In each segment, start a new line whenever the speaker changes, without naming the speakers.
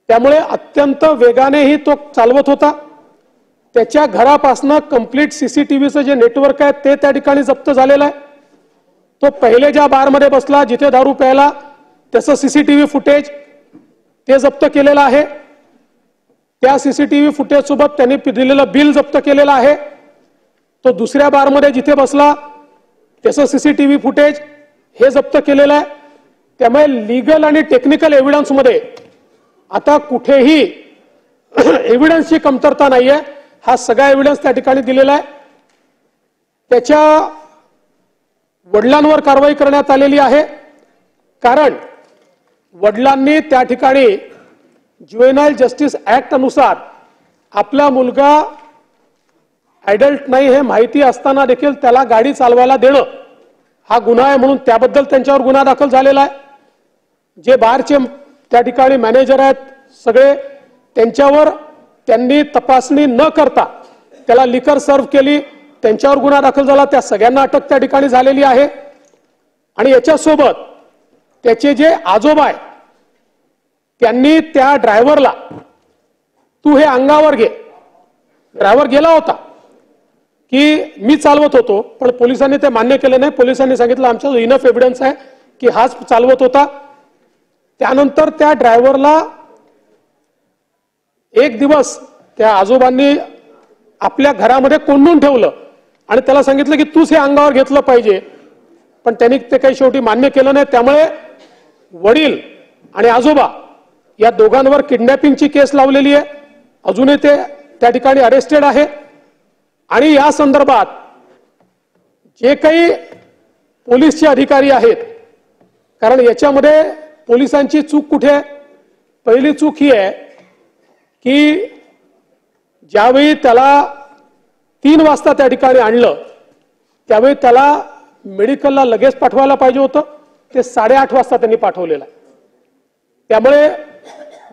त्यामुळे अत्यंत वेगानेही तो चालवत होता। त्याच्या घरापासून कंप्लीट सीसीटीव्हीचं जे नेटवर्क आहे ते त्या ठिकाणी जप्त झालेलं आहे। तो पहिले ज्या बारमध्ये बसला जिथे दारू प्यायला त्याचं सीसीटीव्ही फुटेज ते जप्त केलेलं आहे। त्या सीसीटीव्ही फुटेज सोबत त्यांनी दिलेलं बिल जप्त केलेलं आहे। तो दुसऱ्या बारमध्ये जिथे बसला त्याचं सीसीटीव्ही फुटेज हे जप्त केलेलं आहे। त्यामुळे लीगल आणि टेक्निकल एव्हिडन्स मध्ये आता कुठेही एव्हिडन्सची कमतरता नाहीये। हा सगळा एव्हिडन्स त्या ठिकाणी दिलेला आहे। त्याच्या वडिलांवर कारवाई करण्यात आलेली आहे, कारण वडिलांनी त्या ठिकाणी ज्युएनाइल जस्टिस ऍक्ट अनुसार आपला मुलगा ऍडल्ट नाही हे माहिती असताना देखील त्याला गाडी चालवायला देणं हा गुन्हा आहे, म्हणून त्याबद्दल त्यांच्यावर गुन्हा दाखल झालेला आहे। जे बारचे त्या ठिकाणी मॅनेजर आहेत सगळे त्यांच्यावर त्यांनी तपासणी न करता त्याला लिकर सर्व्ह केली, त्यांच्यावर गुन्हा दाखल झाला। त्या सगळ्यांना अटक त्या ठिकाणी झालेली आहे। आणि याच्यासोबत त्याचे जे आजोबा आहेत त्यांनी त्या ड्रायव्हरला तू हे अंगावर घे, ड्रायव्हर गेला होता की मी चालवत होतो, पण पोलिसांनी ते मान्य केलं नाही। पोलिसांनी सांगितलं आमच्याजवळ इनफ एव्हिडन्स आहे की हाच चालवत होता। त्यानंतर त्या ड्रायव्हरला एक दिवस त्या आजोबांनी आपल्या घरामध्ये कोंडून ठेवलं आणि त्याला सांगितलं की तूच हे अंगावर घेतलं पाहिजे, पण त्यांनी ते काही शेवटी मान्य केलं नाही। त्यामुळे वडील आणि आजोबा या दोघांवर किडनॅपिंगची केस लावलेली आहे। अजूनही ते त्या ठिकाणी अरेस्टेड आहे। आणि या संदर्भात जे काही पोलीसचे अधिकारी आहेत, कारण याच्यामध्ये पोलिसांची चूक कुठे आहे? पहिली चूक ही आहे की ज्यावेळी त्याला 3 वाजता त्या ठिकाणी आणलं त्यावेळी त्याला मेडिकलला लगेच पाठवायला पाहिजे होतं, ते 8:30 वाजता त्यांनी पाठवलेलं आहे। त्यामुळे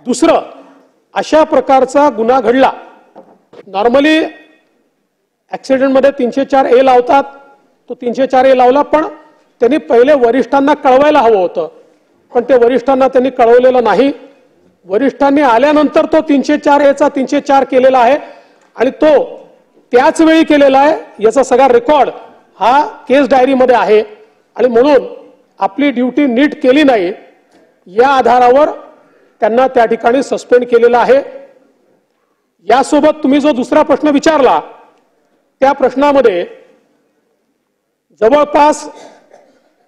दुसरं अशा प्रकारचा गुन्हा घडला। नॉर्मली ऍक्सिडेंटमध्ये 304A लावतात, तो 304A लावला, पण त्यांनी पहिले वरिष्ठांना कळवायला हवं होतं, पण ते वरिष्ठांना त्यांनी कळवलेलं नाही। वरिष्ठांनी आल्यानंतर तो 304A चा 304 केलेला आहे आणि तो त्याच वेळी केलेला आहे। याचा सगळा रेकॉर्ड हा केस डायरीमध्ये आहे आणि म्हणून आपली ड्युटी नीट केली नाही या आधारावर त्यांना त्या ठिकाणी सस्पेंड केलेला आहे। यासोबत तुम्ही जो दुसरा प्रश्न विचारला त्या प्रश्नामध्ये जवळपास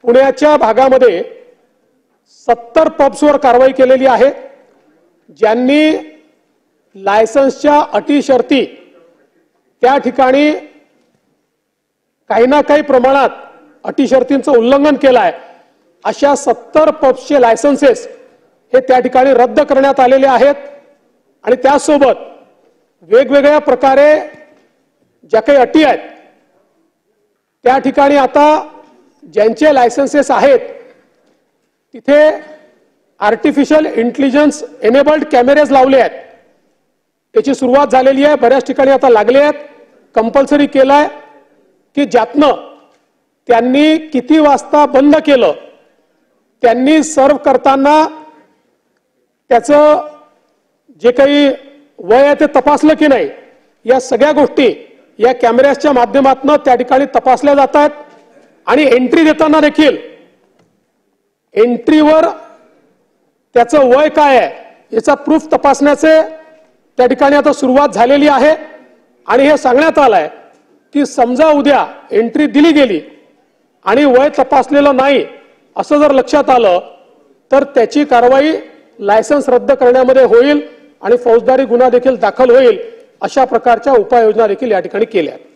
पुण्याच्या भागामध्ये 70 पब्सवर कारवाई केलेली आहे, ज्यांनी लायसन्सच्या अटी शर्ती त्या ठिकाणी काही ना काही प्रमाणात अटी शर्तींचं उल्लंघन केलं आहे। अशा 70 पब्सचे लायसन्सेस हे त्या ठिकाणी रद्द करण्यात आलेले आहेत। आणि त्यासोबत वेगवेगळ्या प्रकारे ज्या काही अटी आहेत त्या ठिकाणी आता ज्यांचे लायसन्सेस आहेत तिथे आर्टिफिशियल इंटेलिजन्स एनेबल्ड कॅमेरेज लावले आहेत। त्याची सुरुवात झालेली आहे, बऱ्याच ठिकाणी आता लागले आहेत। कंपल्सरी केलाय की ज्यातनं त्यांनी किती वाजता बंद केलं, त्यांनी सर्व करताना त्याचं जे काही वय आहे ते तपासलं की नाही, या सगळ्या गोष्टी या कॅमेऱ्याच्या माध्यमातून त्या ठिकाणी तपासल्या जात आहेत। आणि एंट्री देताना देखील एंट्रीवर त्याचं वय काय आहे याचा प्रूफ तपासण्याचे त्या ठिकाणी आता सुरुवात झालेली आहे। आणि हे सांगण्यात आलंय की समजा उद्या एंट्री दिली गेली आणि वय तपासलेलं नाही असं जर लक्षात आलं तर त्याची कारवाई लायसन्स रद्द करण्यामध्ये होईल आणि फौजदारी गुन्हा देखील दाखल होईल। अशा प्रकारच्या उपाययोजना देखील या ठिकाणी केल्या आहेत।